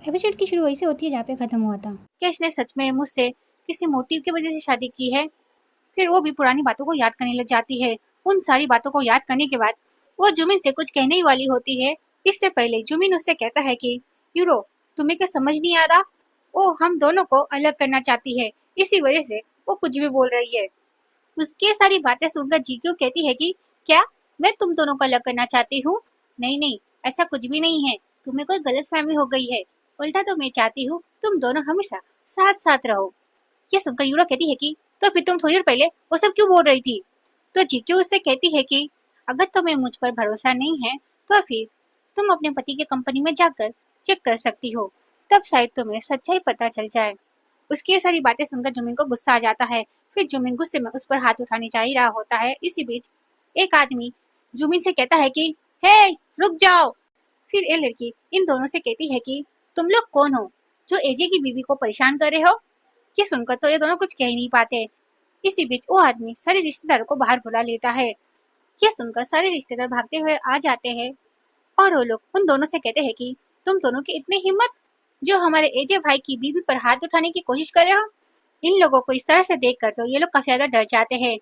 Episode की शुरू वैसे होती है जहाँ पे खत्म हुआ था। क्या इसने सच में मुझसे किसी मोटिव की वजह से शादी की है? फिर वो भी पुरानी बातों को याद करने लग जाती है। उन सारी बातों को याद करने के बाद वो जुमिन से कुछ कहने ही वाली होती है। इससे पहले जुमिन उससे कहता है कि यूरो, तुम्हें क्या समझ नहीं आ रहा? वो हम दोनों को अलग करना चाहती है, इसी वजह से वो कुछ भी बोल रही है। उसकी सारी बातें सुनकर जीक्यू कहती है कि क्या मैं तुम दोनों को अलग करना चाहती हूँ? नहीं नहीं, ऐसा कुछ भी नहीं है। तुम्हें कोई गलतफहमी हो गई है। उल्टा तो मैं चाहती हूँ तुम दोनों हमेशा साथ साथ रहो। ये सुनकर यूरो कहती है कि तो फिर तुम थोड़ी देर पहले वो सब क्यों बोल रही थी? तो जीक्यू उससे कहती है कि अगर तुम्हें मुझ पर भरोसा नहीं है तो फिर तुम अपने पति के कंपनी में जाकर चेक कर सकती हो, तब शायद तुम्हें सच्चाई पता चल जाए। उसकी ये सारी बातें सुनकर जुमिन को गुस्सा आ जाता है। फिर जुमिन गुस्से में उस पर हाथ उठाने जा ही रहा होता है। इसी बीच एक आदमी जुमिन से कहता है कि हे, रुक जाओ। फिर ये लड़की इन दोनों से कहती है कि तुम लोग कौन हो जो एजे की बीवी को परेशान कर रहे हो? ये सुनकर तो ये दोनों कुछ कह ही नहीं पाते। इसी बीच वो आदमी सारे रिश्तेदारों को बाहर बुला लेता है। ये सुनकर सारे रिश्तेदार भागते हुए आ जाते हैं और वो लोग उन दोनों से कहते हैं कि तुम दोनों की इतनी हिम्मत जो हमारे एजे भाई की बीवी पर हाथ उठाने की कोशिश कर रहे हो। इन लोगों को इस तरह से देखकर तो ये लोग काफी ज्यादा डर जाते हैं।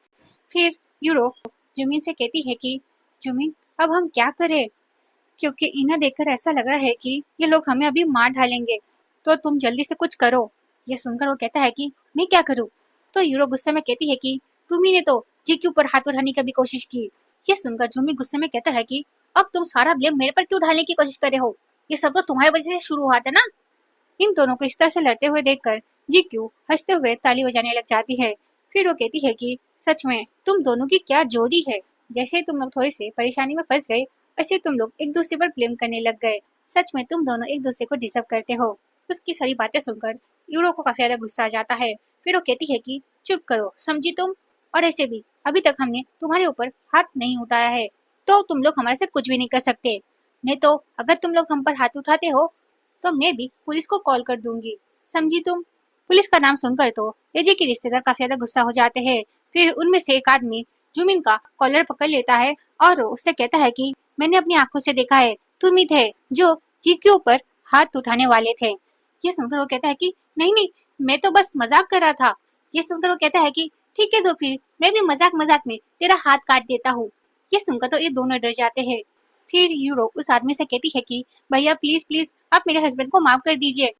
फिर यूरो जुमिन से कहती है कि जुमिन, अब हम क्या करें? क्योंकि इन्हें देखकर ऐसा लग रहा है कि ये लोग हमें अभी मार डालेंगे, तो तुम जल्दी से कुछ करो। ये सुनकर वो कहता है कि मैं क्या करूं? तो यूरो गुस्से में कहती है कि तुम ही ने तो जीक्यू पर हाथ उठाने की भी कोशिश की। ये सुनकर जुमी गुस्से में कहता है कि अब तुम सारा ब्लेम मेरे पर क्यों ढालने की कोशिश कर रहे हो? ये सब तो तुम्हारी वजह से शुरू हुआ था ना। इन दोनों को इस तरह से लड़ते हुए देखकर जीक्यू हंसते हुए ताली बजाने लग जाती है। फिर वो कहती है कि सच में तुम दोनों की क्या जोड़ी है। जैसे तुम लोग थोड़े से परेशानी में फंस गए, वैसे तुम लोग एक दूसरे पर ब्लेम करने लग गए। सच में तुम दोनों एक दूसरे को डिजर्व करते हो। उसकी सारी बातें सुनकर यूरो को काफी ज्यादा गुस्सा आ जाता है। फिर वो कहती है कि चुप करो, समझी तुम? और ऐसे भी अभी तक हमने तुम्हारे ऊपर हाथ नहीं उठाया है, तो तुम लोग हमारे साथ कुछ भी नहीं कर सकते। नहीं तो अगर तुम लोग हम पर हाथ उठाते हो तो मैं भी पुलिस को कॉल कर दूंगी, समझी तुम? पुलिस का नाम सुनकर तो एजे के रिश्तेदार काफी ज्यादा गुस्सा हो जाते हैं। फिर उनमें से एक आदमी जुमिन का कॉलर पकड़ लेता है और उससे कहता है कि मैंने अपनी आंखों से देखा है, तुम ही थे जो जी के ऊपर हाथ उठाने वाले थे। ये सुनकर वो कहता है कि नहीं नहीं, मैं तो बस मजाक कर रहा था। ये सुनकर वो कहता है कि ठीक है, तो फिर मैं भी मजाक मजाक में तेरा हाथ काट देता हूँ। ये सुनकर तो ये दोनों डर जाते हैं। फिर यूरो उस आदमी से कहती है कि भैया प्लीज प्लीज आप मेरे हस्बैंड को माफ कर दीजिए,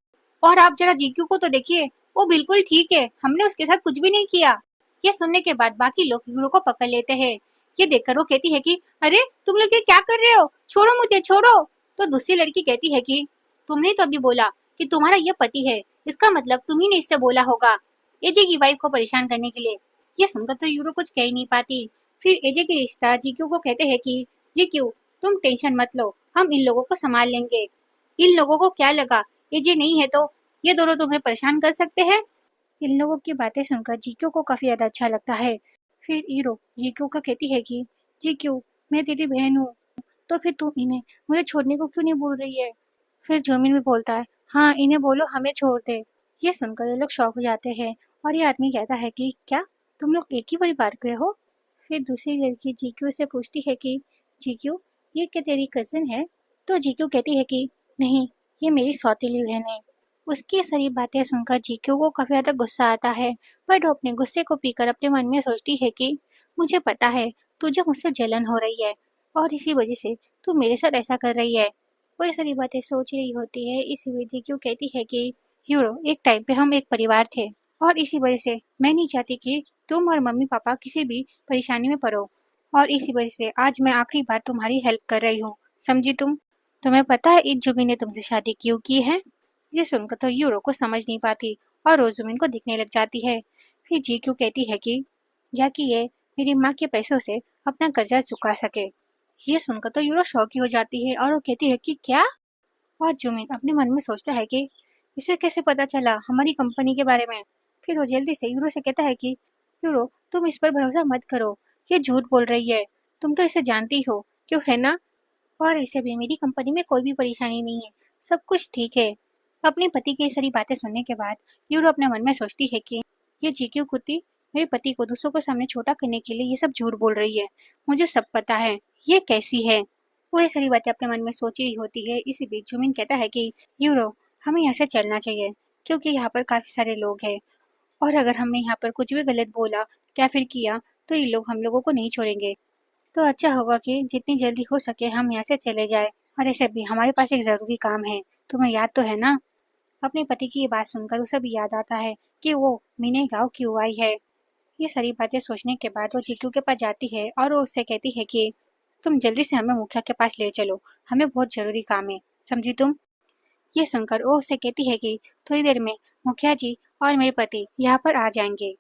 और आप जरा जीक्यू को तो देखिए, वो बिल्कुल ठीक है, हमने उसके साथ कुछ भी नहीं किया। ये सुनने के बाद बाकी लोग यूरो को पकड़ लेते हैं। ये देखकर वो कहती है कि अरे तुम लोग ये क्या कर रहे हो, छोड़ो मुझे, छोड़ो। तो दूसरी लड़की कहती है कि तुमने तो अभी बोला कि तुम्हारा ये पति है, इसका मतलब तुम्ही ने इससे बोला होगा एजे की वाइफ को परेशान करने के लिए। ये सुनकर तो यूरो कुछ कह ही नहीं पाती। फिर एजे के रिश्ता जीक्यू को कहते हैं कि जीक्यू, तुम टेंशन मत लो, हम इन लोगों को संभाल लेंगे। इन लोगों को क्या लगा एजे नहीं है तो ये दोनों तुम्हें परेशान कर सकते हैं? इन लोगों की बातें सुनकर जीक्यू को काफी ज्यादा अच्छा लगता है। फिर हीरो जीक्यू को कहती है कि जीक्यू, मैं तेरी बहन हूँ, तो फिर तू इन्हें मुझे छोड़ने को क्यों नहीं बोल रही है? फिर जोमिन भी बोलता है हाँ, इन्हें बोलो हमें छोड़ दे। ये सुनकर ये लोग शौक हो जाते हैं और ये आदमी कहता है कि क्या तुम लोग एक ही परिवार के हो? फिर दूसरी लड़की जीक्यू से पूछती है कि जीक्यू, ये क्या तेरी कजिन है? तो जीक्यू कहती है कि नहीं, ये मेरी सौतेली बहन है। उसकी सारी बातें सुनकर जीक्यू को काफी ज्यादा गुस्सा आता है, बट वो अपने गुस्से को पीकर अपने मन में सोचती है कि मुझे पता है तुझे मुझसे जलन हो रही है और इसी वजह से तू मेरे साथ ऐसा कर रही है। वो ये सारी बातें सोच रही होती है। इसी वजह जीक्यू कहती है कि यूरो, एक टाइम पे हम एक परिवार थे और इसी वजह से मैं नहीं चाहती कि तुम और मम्मी पापा किसी भी परेशानी में पड़ो, और इसी वजह से आज मैं आखिरी बार तुम्हारी हेल्प कर रही हूँ, समझी तुम? तुम्हें पता है इस जुबी ने तुमसे शादी क्यों की है? ये सुनकर तो यूरो को समझ नहीं पाती और वो जुबिन को दिखने लग जाती है। फिर जीक्यू कहती है कि जाकि ये मेरी माँ के पैसों से अपना कर्जा चुका सके। ये सुनकर तो यूरो शौक ही हो जाती है और वो कहती है कि क्या? और जुमिन अपने मन में सोचता है कि इसे कैसे पता चला हमारी कंपनी के बारे में। फिर वो जल्दी से यूरो से कहता है कि यूरो, तुम इस पर भरोसा मत करो, ये झूठ बोल रही है, तुम तो इसे जानती हो, क्यों है ना? और ऐसे भी मेरी कंपनी में कोई भी परेशानी नहीं है, सब कुछ ठीक है। अपने पति की ये सारी बातें सुनने के बाद यूरो अपने मन में सोचती है कि ये जीक्यू कुत्ती मेरे पति को दूसरों के सामने छोटा करने के लिए ये सब झूठ बोल रही है, मुझे सब पता है, ये कैसी है। वो ये सारी बातें अपने मन में सोच रही होती है। इसी बीच जुमिन कहता है कि यूरो, हमें यहाँ से चलना चाहिए क्योंकि यहाँ पर काफी सारे लोग हैं और अगर हमने यहाँ पर कुछ भी गलत बोला या फिर किया तो ये लोग हम लोगों को नहीं छोड़ेंगे। तो अच्छा होगा कि जितनी जल्दी हो सके हम यहाँ से चले जाए। और ऐसे भी हमारे पास एक जरूरी काम है, तुम्हें याद तो है ना? अपने पति की ये बात सुनकर उसे भी याद आता है कि वो मीने गाँव क्यों आई है। ये सारी बातें सोचने के बाद वो जीतू के पास जाती है और वो उससे कहती है कि तुम जल्दी से हमें मुखिया के पास ले चलो, हमें बहुत जरूरी काम है, समझी तुम? ये सुनकर वो उससे कहती है कि थोड़ी देर में मुखिया जी और मेरे पति यहाँ पर आ जाएंगे।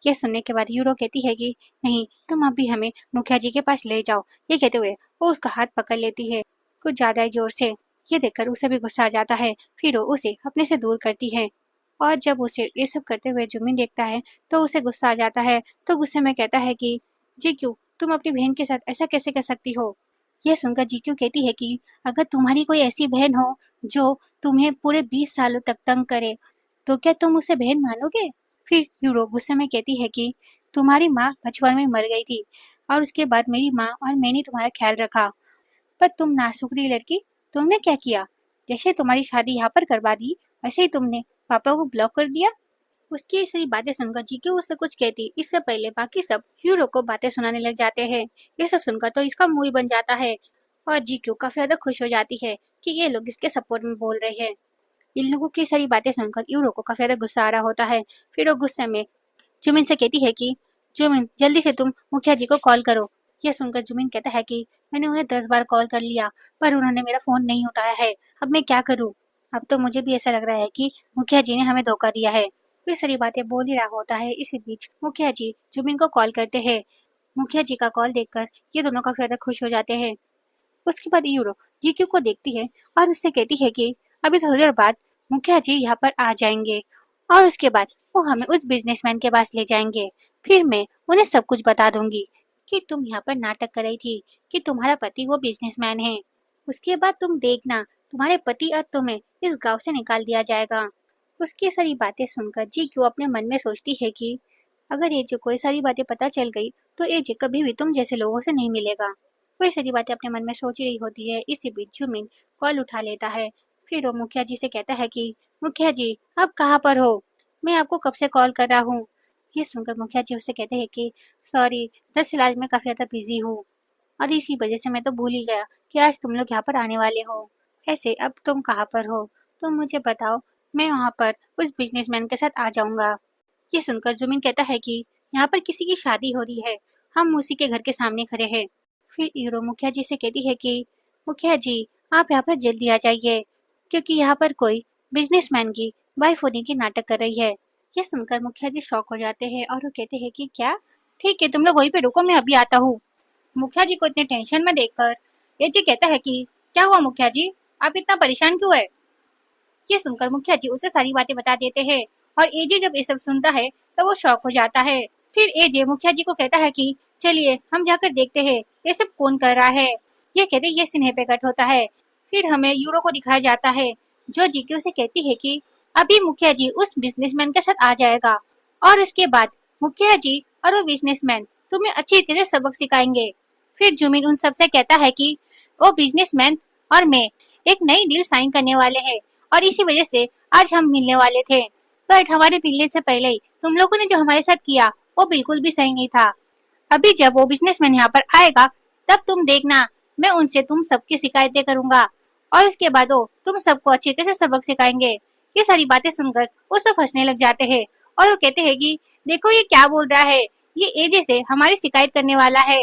ये सुनने के बाद यूरो कहती है कि नहीं, तुम अभी हमें मुखिया जी के पास ले जाओ। ये कहते हुए वो उसका हाथ पकड़ लेती है कुछ ज्यादा ही जोर से। ये देखकर उसे भी गुस्सा आ जाता है, फिर वो उसे अपने से दूर करती है। और जब उसे ये सब करते हुए जुमिन देखता है तो उसे गुस्सा आ जाता है। तो गुस्से में कहता है कि जी क्यों, तुम अपनी बहन के साथ ऐसा कैसे कर सकती हो? यह सुनकर जीक्यू कहती है कि अगर तुम्हारी कोई ऐसी बहन हो जो तुम्हें पूरे 20 सालों तक तंग करे तो क्या तुम उसे बहन मानोगे? फिर यूरो गुस्से में कहती है कि तुम्हारी माँ बचपन में मर गई थी और उसके बाद मेरी माँ और मैंने तुम्हारा ख्याल रखा, पर तुम नासुकरी लड़की, तुमने क्या किया? जैसे तुम्हारी शादी यहाँ पर करवा दी वैसे ही तुमने पापा को ब्लॉक कर दिया। उसकी ये सारी बातें सुनकर जीक्यू उसे कुछ कहती इससे पहले बाकी सब यूरो को बातें सुनाने लग जाते हैं। ये सब सुनकर तो इसका मुंह ही बन जाता है और जीक्यू काफी ज्यादा खुश हो जाती है कि ये लोग इसके सपोर्ट में बोल रहे हैं। इन लोगों की सारी बातें सुनकर यूरो को काफी ज्यादा गुस्सा आ रहा होता है। फिर वो गुस्से में जुमिन से कहती है कि जुमिन जल्दी से तुम मुखिया जी को कॉल करो। यह सुनकर जुमिन कहता है कि मैंने उन्हें 10 बार कॉल कर लिया पर उन्होंने मेरा फोन नहीं उठाया है, अब मैं क्या करूँ? अब तो मुझे भी ऐसा लग रहा है कि मुखिया जी ने हमें धोखा दिया है। वे सारी बातें बोल ही रहा होता है, इसी बीच मुखिया जी जुमिन को कॉल करते हैं। मुखिया जी का कॉल देखकर ये दोनों काफी ज्यादा खुश हो जाते हैं। उसके बाद यूरो जीक्यू को देखती है और उससे कहती है कि अभी थोड़ी देर बाद मुखिया जी यहाँ पर आ जाएंगे और उसके बाद वो हमें उस बिजनेसमैन के पास ले जाएंगे। फिर मैं उन्हें सब कुछ बता दूंगी कि तुम यहाँ पर नाटक कर रही थी कि तुम्हारा पति वो बिजनेसमैन है। उसके बाद तुम देखना, तुम्हारे पति और तुम्हें इस गांव से निकाल दिया जाएगा। उसकी सारी बातें सुनकर जीक्यू अपने मन में सोचती है कि अगर एजे को ये सारी बातें पता चल गई तो एजे कभी भी तुम जैसे लोगों से नहीं मिलेगा। वो ये सारी बातें अपने मन में सोच ही रही होती है, इसी बीच जुमिन कॉल उठा लेता है। फिर वो मुखिया जी से कहता है कि मुखिया जी आप कहाँ पर हो? मैं आपको कब से कॉल कर रहा हूँ। ये सुनकर मुखिया जी उससे कहते हैं कि सॉरी, दरअसल आज मैं काफी ज्यादा बिजी हूँ और इसी वजह से मैं तो भूल ही गया कि आज तुम लोग यहाँ पर आने वाले हो। ऐसे अब तुम कहाँ पर हो? तुम मुझे बताओ, मैं वहाँ पर उस बिजनेसमैन के साथ आ जाऊंगा। ये सुनकर जुमिन कहता है कि यहाँ पर किसी की शादी हो रही है, हम उसी के घर के सामने खड़े हैं। फिर हीरो मुखिया जी से कहती है कि मुखिया जी आप यहाँ पर जल्दी आ जाइए क्योंकि यहाँ पर कोई बिजनेसमैन की वाइफ होने की नाटक कर रही है। ये सुनकर मुखिया जी शॉक हो जाते हैं और वो कहते हैं कि क्या? ठीक है, तुम लोग वहीं पे रुको, मैं अभी आता हूँ। मुखिया जी को इतने टेंशन में देखकर ये जी कहता है कि क्या हुआ मुखिया जी, आप इतना परेशान क्यों है? ये सुनकर मुखिया जी उसे सारी बातें बता देते हैं और एजे जब ये सब सुनता है तो वो शॉक हो जाता है। फिर एजे मुखिया जी को कहता है कि चलिए हम जाकर देखते हैं ये सब कौन कर रहा है। ये कहते ये सिन्हे पे कट होता है। फिर हमें यूरो को दिखाया जाता है जो जीक्यू से कहती है कि अभी मुखिया जी उस बिजनेसमैन के साथ आ जाएगा और उसके बाद मुखिया जी और वो बिजनेसमैन तुम्हें अच्छी तरह से सबक सिखाएंगे। फिर जुमिन उन सबसे कहता है कि वो बिजनेसमैन और मैं एक नई डील साइन करने वाले हैं और इसी वजह से आज हम मिलने वाले थे, बट हमारे मिलने से पहले ही तुम लोगों ने जो हमारे साथ किया वो बिल्कुल भी सही नहीं था। अभी जब वो बिजनेसमैन यहाँ पर आएगा तब तुम देखना, मैं उनसे तुम सबकी शिकायतें करूंगा और उसके बाद वो तुम सबको अच्छी तरह से सबक सिखाएंगे। ये सारी बातें सुनकर वो सब हंसने लग जाते हैं और वो कहते हैं कि देखो ये क्या बोल रहा है, ये एजे से हमारी शिकायत करने वाला है।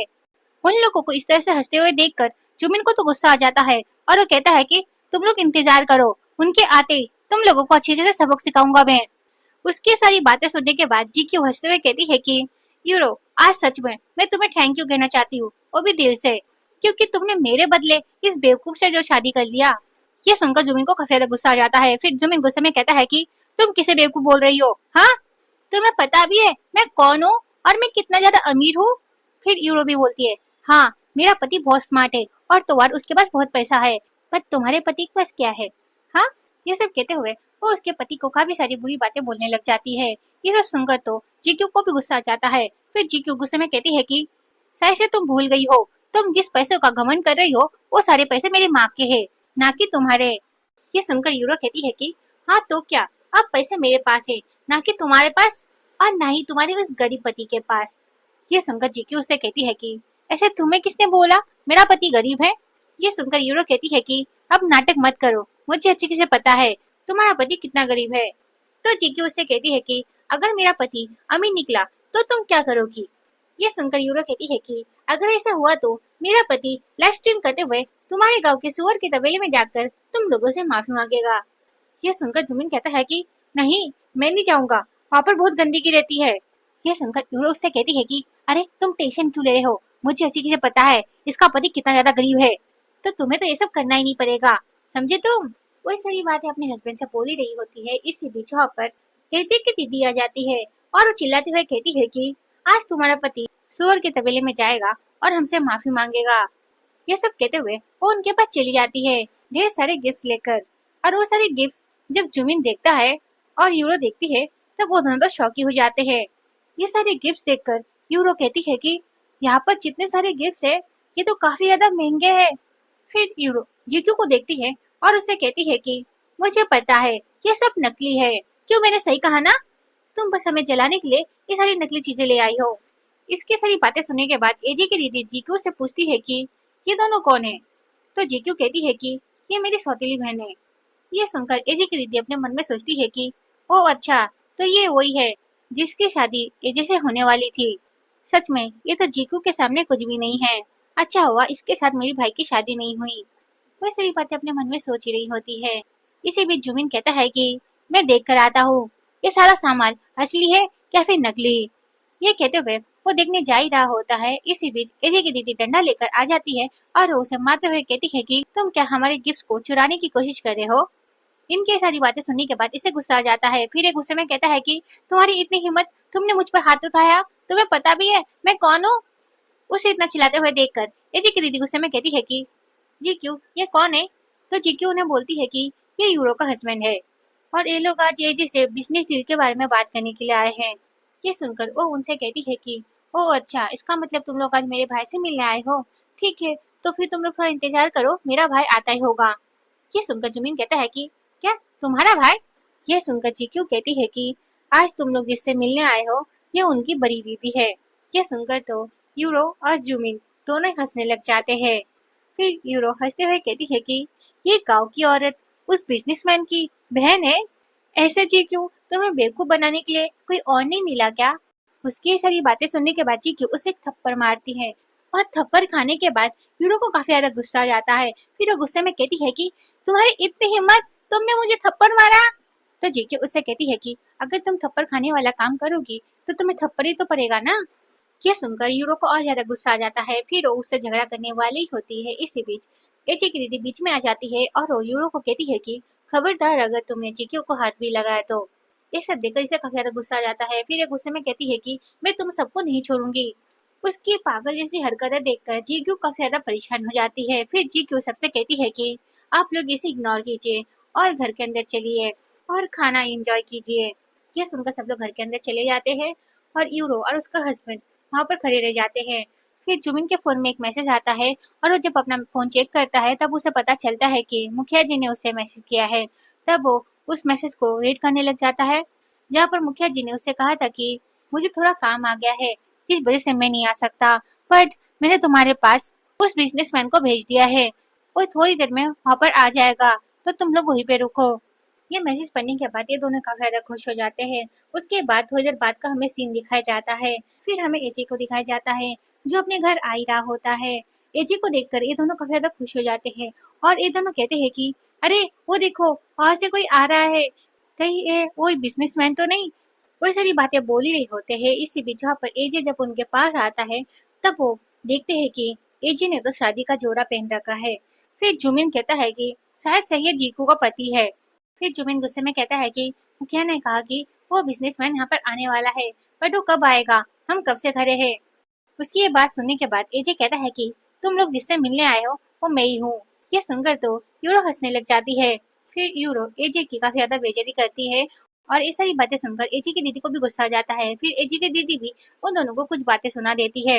उन लोगों को इस तरह से हंसते हुए देखकर जुमिन को तो गुस्सा आ जाता है और वो कहता है कि तुम लोग इंतजार करो, उनके आते ही तुम लोगों को अच्छी तरह से सबक सिखाऊंगा मैं। उसकी सारी बातें सुनने के बाद जीक्यू हंसते हुए कहती है कि यूरो आज सच में मैं तुम्हें थैंक यू कहना चाहती हूँ, वो भी दिल से, क्योंकि तुमने मेरे बदले इस बेवकूफ से जो शादी कर लिया। ये सुनकर जुमिन को काफी ज्यादा गुस्सा आ जाता है। फिर जुमिन गुस्से में कहता है कि तुम किसे बेवकूफ बोल रही हो? हाँ, तुम्हें पता भी है मैं कौन हूँ और मैं कितना ज्यादा अमीर हूँ? फिर यूरो भी बोलती है हाँ, मेरा पति बहुत स्मार्ट है और तो और उसके पास बहुत पैसा है, पर तुम्हारे पति के पास क्या है? हाँ, ये सब कहते हुए वो उसके पति को काफी सारी बुरी बातें बोलने लग जाती है। ये सब सुनकर तो जीक्यू को भी गुस्सा आ जाता है। फिर जीक्यू गुस्से में कहती है कि शायद से तुम भूल गई हो, तुम जिस पैसों का घमंड कर रही हो वो सारे पैसे मेरी माँ के हैं, ना कि तुम्हारे। ये सुनकर यूरो कहती है कि हाँ तो क्या, अब पैसे मेरे पास है, ना कि तुम्हारे पास, और ना ही तुम्हारे उस गरीब पति के पास। ये सुनकर जीक्यू उससे कहती है कि ऐसे तुम्हें किसने बोला मेरा पति गरीब है। ये सुनकर यूरो कहती है कि अब नाटक मत करो, मुझे अच्छे से पता है तुम्हारा पति कितना गरीब है। तो जीक्यू उससे कहती है कि अगर मेरा पति अमीर निकला तो तुम क्या करोगी। ये सुनकर यूरो कहती है कि अगर ऐसा हुआ तो मेरा पति लाइव स्ट्रीम करते हुए तुम्हारे गांव के सुअर के तबेले में जाकर तुम लोगों से माफी मांगेगा। ये सुनकर जुमिन कहता है कि नहीं, मैं नहीं जाऊंगा, वहाँ पर बहुत गंदगी रहती है। ये सुनकर यूरो उससे कहती है कि अरे तुम टेंशन क्यों ले रहे हो, मुझे अच्छी से पता है इसका पति कितना ज्यादा गरीब है, तो तुम्हें तो ये सब करना ही नहीं पड़ेगा, समझे तुम। वही सारी बातें अपने हस्बैंड से बोल ही रही होती है। इसी बीच वहाँ पर केजे की दीदी आ जाती है और वो चिल्लाते हुए कहती है कि आज तुम्हारा पति सुअर के तबेले में जाएगा और हमसे माफी मांगेगा। ये सब कहते हुए वो उनके पास चली जाती है ढेर सारे गिफ्ट्स लेकर। और वो सारे गिफ्ट्स जब जुमिन देखता है और यूरो देखती है तब वो दोनों तो शौकी हो जाते हैं। ये सारे गिफ्ट्स देखकर यूरो कहती है कि यहाँ पर जितने सारे गिफ्ट्स है ये तो काफी ज्यादा महंगे हैं। फिर यूरो जीतू को देखती है और उसे कहती है कि मुझे पता है ये सब नकली है, क्यों मैंने सही कहा ना, तुम बस हमें जलाने के लिए ये सारी नकली चीजें ले आई हो। इसकी सारी बातें सुनने के बाद एजे की दीदी जीक्यू से पूछती है कि ये दोनों कौन है। तो जीक्यू कहती है कि ये मेरी सौतेली बहन है। ये सुनकर एजे की दीदी अपने मन में सोचती है कि ओ अच्छा, तो ये वही है जिसकी शादी एजे से होने वाली थी। सच में ये तो जीक्यू के सामने कुछ भी नहीं है, अच्छा हुआ इसके साथ मेरी भाई की शादी नहीं हुई। वह सारी बातें अपने मन में सोच ही रही होती है। इसी बीच जुमिन कहता है कि मैं देख कर आता हूँ ये सारा सामान असली है या फिर नकली। ये कहते हुए वो देखने जा ही रहा होता है। इसी बीच एजे की दीदी डंडा लेकर आ जाती है और वो उसे मारते हुए कहती है कि तुम क्या हमारे गिफ्ट्स को चुराने की कोशिश कर रहे हो। इनकी सारी बातें सुनने के बाद इसे गुस्सा आ जाता है। फिर ये गुस्से में कहता है कि तुम्हारी इतनी हिम्मत, तुमने मुझ पर हाथ उठाया, तुम्हें पता भी है मैं कौन हूँ। उसे इतना चिल्लाते हुए देखकर एजे की दीदी गुस्से में कहती है कि जी क्यों, ये कौन है। तो जी क्यों उन्हें बोलती है कि ये यूरो का हस्बैंड है और ये लोग आज एजे से बिजनेस डील के बारे में बात करने के लिए आए हैं। ये सुनकर वो उनसे कहती है कि ओह अच्छा, इसका मतलब तुम लोग आज मेरे भाई से मिलने आए हो, ठीक है तो फिर तुम लोग थोड़ा इंतजार करो, मेरा भाई आता ही होगा। ये सुनकर जुमीन कहता है कि क्या, तुम्हारा भाई। ये सुनकर जीक्यू कहती है कि आज तुम लोग जिससे मिलने आए हो ये उनकी बड़ी दीदी है। ये सुनकर तो यूरो और जुमिन दोनों ही हंसने लग जाते हैं। फिर यूरो हंसते हुए कहती है कि ये गांव की औरत उस बिजनेसमैन की बहन है। ऐसे जीक्यू तुम्हें बेवकूफ बनाने के लिए कोई और नहीं मिला क्या। उसकी ये सारी बातें सुनने के बाद जीक्यू उसे एक थप्पड़ मारती है और थप्पड़ खाने के बाद यूरो को काफी ज्यादा गुस्सा आ जाता है। फिर वो गुस्से में कहती है कि तुम्हारी इतनी हिम्मत, तुमने मुझे थप्पड़ मारा। तो जीक्यू उससे कहती है कि अगर तुम थप्पड़ खाने वाला काम करोगी तो तुम्हें थप्पड़ ही तो पड़ेगा ना। ये सुनकर यूरो को और ज्यादा गुस्सा आ जाता है। फिर वो उससे झगड़ा करने वाली होती है। इसी बीच एचे की दीदी बीच में आ जाती है और वो यूरो को कहती है कि खबरदार अगर तुमने जीक्यू को हाथ भी लगाया तो। ये सब देखकर इसे काफी ज्यादा गुस्सा आ जाता है। फिर ये गुस्से में कहती है कि मैं तुम सबको नहीं छोड़ूंगी। उसकी पागल जैसी हरकतें देखकर जीक्यू काफी ज्यादा परेशान हो जाती है। फिर जीक्यू सबसे कहती है कि आप लोग इसे इग्नोर कीजिए और घर के अंदर चलिए और खाना एंजॉय कीजिए। ये सुनकर सब लोग घर के अंदर चले जाते हैं और यूरो और उसका हस्बैंड वहाँ पर खड़े रह जाते हैं। फिर जुमिन के फोन में एक मैसेज आता है और वो जब अपना फोन चेक करता है तब उसे पता चलता है कि मुखिया जी ने उसे मैसेज किया है। तब वो उस मैसेज को रीड करने लग जाता है जहाँ पर मुखिया जी ने उससे कहा था कि मुझे थोड़ा काम आ गया है जिस वजह से मैं नहीं आ सकता, बट मैंने तुम्हारे पास उस बिजनेसमैन को भेज दिया है, वो थोड़ी देर में वहाँ पर आ जाएगा, तो तुम लोग वहीं पे रुको। ये मैसेज पढ़ने के बाद ये दोनों काफी ज्यादा खुश हो जाते हैं। उसके बाद थोड़ी देर बाद का हमें सीन दिखाया जाता है। फिर हमें एजे को दिखाया जाता है जो अपने घर आ ही रहा होता है। एजे को देखकर ये दोनों काफी ज्यादा खुश हो जाते हैं और ये दोनों कहते हैं कि अरे वो देखो वहां से कोई आ रहा है, कहीं ये वो बिजनेसमैन तो नहीं। वही सारी बातें बोल ही रहे होते हैं। इसी बीच जहाँ पर एजे जब उनके पास आता है तब वो देखते हैं कि एजे ने तो शादी का जोड़ा पहन रखा है। फिर जुमिन कहता है कि शायद सही है जीकू का पति है। फिर जुमिन गुस्से में कहता है कि मुखिया ने कहा कि वो बिजनेसमैन यहाँ पर आने वाला है, बट वो कब आएगा, हम कब से खड़े हैं। उसकी ये बात सुनने के बाद एजे कहता है कि तुम लोग जिससे मिलने आए हो वो मैं ही हूँ। ये सुनकर तो यूरो हंसने लग जाती है। फिर यूरो एजे की काफी ज्यादा बेइज्जती करती है और ये सारी बातें सुनकर एजे की दीदी को भी गुस्सा आ जाता है। फिर एजे की दीदी भी उन दोनों को कुछ बातें सुना देती है।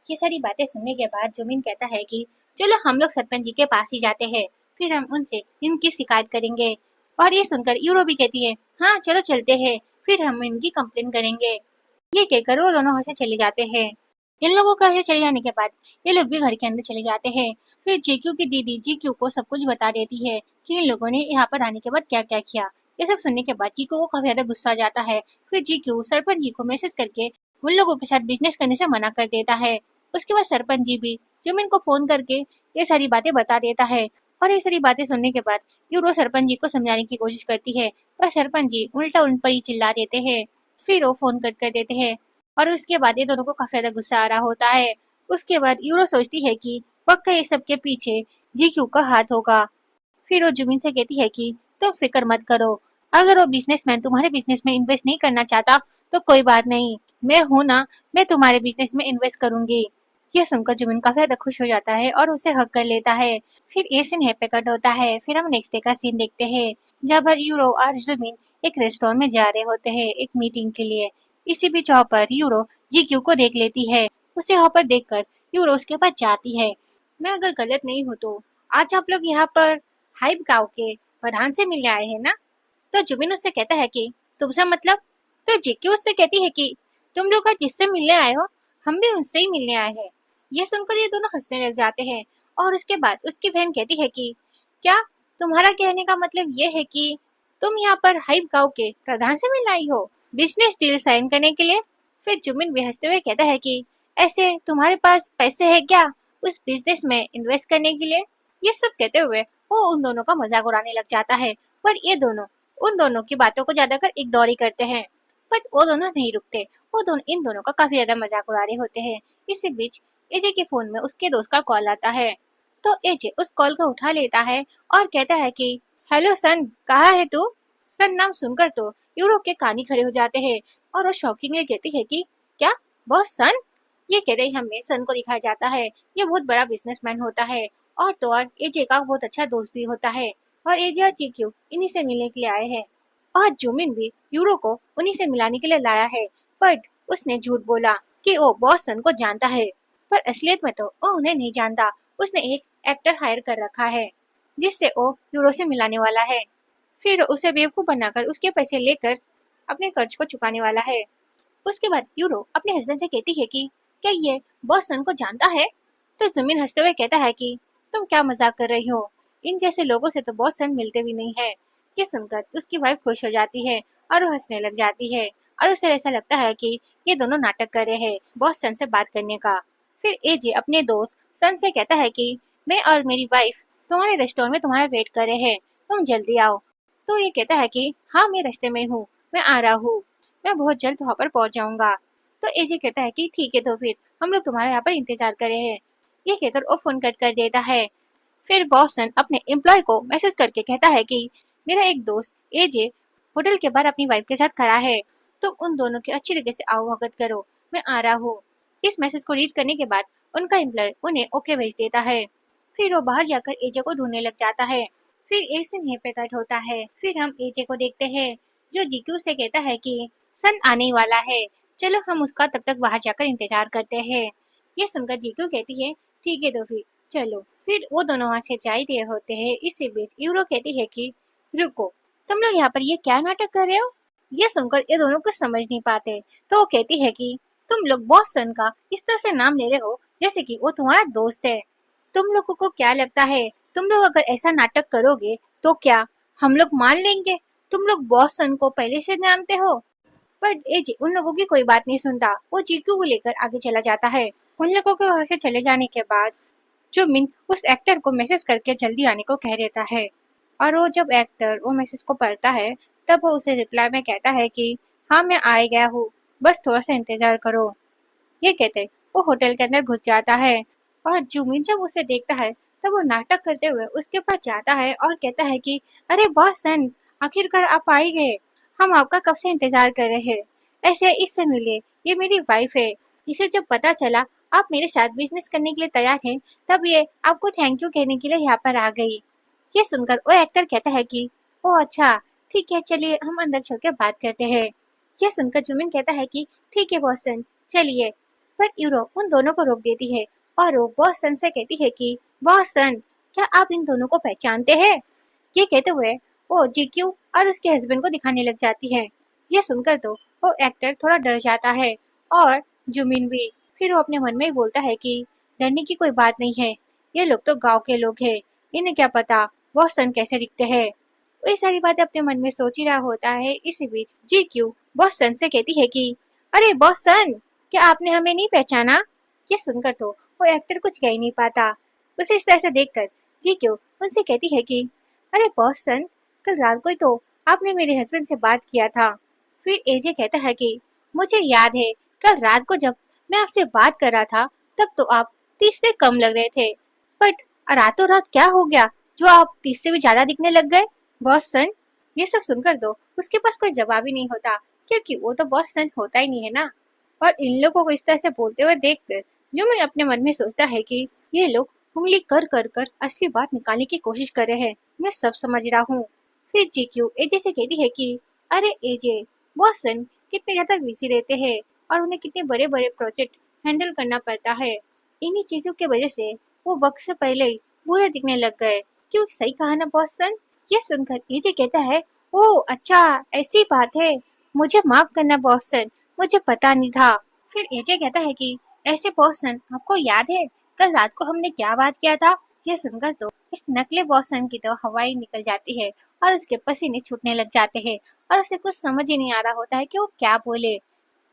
ये सारी बातें सुनने के बाद जुमिन कहता है कि चलो हम लोग सरपंच जी के पास ही जाते हैं, फिर हम उनसे इनकी शिकायत करेंगे। और ये सुनकर यूरो भी कहती है, हाँ चलो चलते हैं, फिर हम इनकी कंप्लेन करेंगे। ये कहकर वो दोनों वहाँ से चले जाते हैं। इन लोगों का ऐसे चले जाने के बाद ये लोग भी घर के अंदर चले जाते हैं। फिर जीक्यू की दीदी जीक्यू को सब कुछ बता देती है कि इन लोगों ने यहाँ पर आने के बाद क्या क्या किया। ये सब सुनने के बाद जीक्यू को काफी ज्यादा गुस्सा आ जाता है। फिर जीक्यू सरपंच जी को मैसेज करके उन लोगों के साथ बिजनेस करने से मना कर देता है। उसके बाद सरपंच जी भी जुमिन को फोन करके ये सारी बातें बता देता है। और ये सारी बातें सुनने के बाद यूरो सरपंच जी को समझाने की कोशिश करती है, पर सरपंच जी उल्टा उन पर ही चिल्ला देते हैं। फिर वो फोन कट कर देते हैं और उसके बाद ये दोनों को काफी ज्यादा गुस्सा आ रहा होता है। उसके बाद यूरो सोचती है कि पक्का ये सब के पीछे जीक्यू का हाथ होगा। फिर वो जुमिन से कहती है कि तुम फिक्र मत करो, अगर वो बिजनेसमैन तुम्हारे बिजनेस में इन्वेस्ट नहीं करना चाहता तो कोई बात नहीं, मैं हूं ना, मैं तुम्हारे बिजनेस में इन्वेस्ट करूंगी। यह सुनकर जुमिन काफी ज्यादा खुश हो जाता है और उसे हक कर लेता है। फिर ये सीन हैप्पी कट होता है। फिर हम नेक्स्ट डे का सीन देखते हैं, जहाँ पर यूरो और जुमिन एक रेस्टोरेंट में जा रहे होते हैं एक मीटिंग के लिए। इसी बीच वहाँ पर यूरो जीक्यू को देख लेती है। उसे वहाँ पर देखकर यूरो उसके पास जाती है। मैं अगर गलत नहीं हूँ तो आज आप लोग यहाँ पर हाइप गांव के प्रधान से मिलने आए हैं ना? तो जुबिन उससे कहता है कि तुमसे मतलब? तो जीक्यू उससे कहती है कि तुम लोग आज जिससे मिलने आए हो हम भी उनसे ही मिलने आए हैं। ये सुनकर ये दोनों हंसने लग जाते हैं। और उसके बाद उसकी बहन कहती है कि क्या तुम्हारा कहने का मतलब ये है कि तुम यहाँ पर हाइप गांव के प्रधान से मिलने आई हो बिजनेस डील साइन करने के लिए? फिर जुबिन भी हंसते हुए कहता है कि ऐसे तुम्हारे पास पैसे है क्या उस बिजनेस में इन्वेस्ट करने के लिए? ये सब कहते हुए वो उन दोनों का मजाक उड़ाने लग जाता है, पर ये दोनों उन दोनों की बातों को ज्यादातर इग्नोर ही करते हैं। बट वो दोनों नहीं रुकते, वो दोनों इन दोनों का काफी ज्यादा मजाक उड़ा रहे होते हैं। इसी बीच एजे के फोन में उसके दोस्त का कॉल आता है। तो एजे उस कॉल को उठा लेता है और कहता है कि हेलो सन, कहाँ है तू? सन नाम सुनकर तो यूरो के कान ही खड़े हो जाते हैं और वो शॉकिंगली कहती है कि क्या बॉस सन? ये कह रहे हमें सन को दिखाया जाता है ये बहुत बड़ा बिजनेसमैन होता है और तो और एजे का बहुत अच्छा दोस्त भी होता है और एजे और जीक्यू इन्हीं से मिलने के लिए आए हैं। और जुमिन भी यूरो को उन्हीं से मिलाने के लिए लाया है। बट उसने झूठ बोला कि वो बॉस सन को जानता है, पर असलियत में तो वो उन्हें नहीं जानता। उसने एक एक्टर हायर कर रखा है जिससे वो यूरो से मिलाने वाला है। फिर उसे बेवकूफ बनाकर उसके पैसे लेकर अपने कर्ज को चुकाने वाला है। उसके बाद यूरो अपने हस्बैंड से कहती है कि क्या ये बॉस सन को जानता है? तो जुमिन हंसते हुए कहता है कि तुम क्या मजाक कर रही हो, इन जैसे लोगों से तो बॉस सन मिलते भी नहीं है। ये सुनकर उसकी वाइफ खुश हो जाती है और वो हंसने लग जाती है और उसे ऐसा लगता है कि ये दोनों नाटक कर रहे हैं बॉस सन से बात करने का। फिर एजे अपने दोस्त सन से कहता है कि मैं और मेरी वाइफ तुम्हारे रेस्टोरेंट में तुम्हारा वेट कर रहे हैं, तुम जल्दी आओ। तो ये कहता है कि हाँ मैं रास्ते में हूँ, मैं आ रहा हूँ, मैं बहुत जल्द वहाँ पर पहुंच जाऊंगा। तो एजे कहता है कि ठीक है तो फिर हम लोग तुम्हारे यहाँ पर इंतजार कर रहे हैं। ये कहकर वो फोन कट कर देता है। फिर बॉसन अपने एम्प्लॉय को मैसेज करके कहता है कि मेरा एक दोस्त एजे होटल के बाहर अपनी वाइफ के साथ खड़ा है, तुम उन दोनों की अच्छी तरीके से आवभगत करो, मैं आ रहा हूँ। इस मैसेज को रीड करने के बाद उनका एम्प्लॉय उन्हें ओके भेज देता है। फिर वो बाहर जाकर एजे को ढूंढने लग जाता है। फिर एक सीन यहीं पे कट होता है। फिर हम एजे को देखते हैं जो जीक्यू से कहता है कि सन आने वाला है, चलो हम उसका तब तक बाहर जाकर इंतजार करते हैं। ये सुनकर जीक्यू कहती है ठीक है तो फिर चलो। फिर वो दोनों वहां से जा ही रहे होते हैं। इसी बीच यूरो कहती है कि रुको, तुम लोग यहाँ पर ये क्या नाटक कर रहे हो? ये सुनकर ये दोनों कुछ समझ नहीं पाते। तो वो कहती है कि तुम लोग बॉस सन का इस तरह से नाम ले रहे हो जैसे कि वो तुम्हारा दोस्त है। तुम लोगों को क्या लगता है तुम लोग अगर ऐसा नाटक करोगे तो क्या हम लोग मान लेंगे? तुम लोग बॉस सन को पहले से जानते हो? पर एजे उन लोगों की कोई बात नहीं सुनता, वो जीक्यू को लेकर आगे चला जाता है। उन लोगों के वहां से चले जाने के बाद जुमिन उस एक्टर को मैसेज करके जल्दी आने को कह देता है। और वो जब एक्टर वो मैसेज को पढ़ता है तब वो उसे रिप्लाई में कहता है कि हाँ मैं आ गया हूँ, बस थोड़ा सा इंतजार करो। ये कहते वो होटल के अंदर घुस जाता है और जुमिन जब उसे देखता है तब वो नाटक करते हुए उसके पास जाता है और कहता है कि अरे बॉस सन, आखिरकार आप आ ही गए, हम आपका कब से इंतजार कर रहे हैं, ऐसे इससे मिले, ये मेरी वाइफ है, इसे जब पता चला आप मेरे साथ बिजनेस करने के लिए तैयार हैं तब ये आपको थैंक यू कहने के लिए यहाँ पर आ गई। ये सुनकर वो एक्टर कहता है कि ओ अच्छा, ठीक है चलिए हम अंदर चल के बात करते हैं। यह सुनकर जुमिन कहता है कि ठीक है बॉस सन चलिए। पर यूरो उन दोनों को रोक देती है और वो बॉस सन से कहती है कि बॉस सन, क्या आप इन दोनों को पहचानते हैं? ये कहते हुए वो जीक्यू और उसके हस्बैंड को दिखाने लग जाती है। यह सुनकर तो वो एक्टर थोड़ा डर जाता है और जुमिन भी। फिर वो अपने मन में ही बोलता है कि डरने की कोई बात नहीं है, ये लोग तो गांव के लोग हैं, इन्हें क्या पता वो सन कैसे दिखते हैं। वो ये सारी बातें अपने मन में सोच ही रहा होता है। इसी बीच जीक्यू बॉस सन से कहती है कि अरे बॉस सन, क्या आपने हमें नहीं पहचाना? ये सुनकर तो वो एक्टर कुछ कह ही नहीं पाता। उसे इस तरह से देखकर जीक्यू उनसे कहती है कि अरे बॉस सन, कल रात को ही तो आपने मेरे हस्बैंड से बात किया था। फिर एजे कहता है कि मुझे याद है, कल रात को जब मैं आपसे बात कर रहा था तब तो आप 30 से कम लग रहे थे, बट रातों रात क्या हो गया जो आप 30 से भी ज्यादा दिखने लग गए? बॉस सन, ये सब सुनकर तो उसके पास कोई जवाब ही नहीं होता, क्योंकि वो तो बॉस सन होता ही नहीं है ना। और इन लोगों को इस तरह से बोलते हुए देखकर जो मैं अपने मन में सोचता है कि ये लोग उंगली कर कर कर असली बात निकालने की कोशिश कर रहे हैं, मैं सब समझ रहा हूँ। फिर जीक्यू एजे से कहती है कि अरे एजे, बॉसन कितने ज्यादा बिजी रहते हैं और उन्हें कितने बड़े बड़े प्रोजेक्ट हैंडल करना पड़ता है, इन्हीं चीजों की वजह से वो वक्त से पहले ही बुरे दिखने लग गए। क्यों, सही कहा ना बॉसन? ये सुनकर एजे कहता है ओ अच्छा, ऐसी बात है, मुझे माफ करना बॉसन, मुझे पता नहीं था। फिर एजे कहता है कि ऐसे बॉसन, आपको याद है कल रात को हमने क्या बात किया था? यह सुनकर तो इस नकली बॉसन की तो हवाई निकल जाती है और उसके पसीने छूटने लग जाते हैं और उसे कुछ समझ ही नहीं आ रहा होता है कि वो क्या बोले।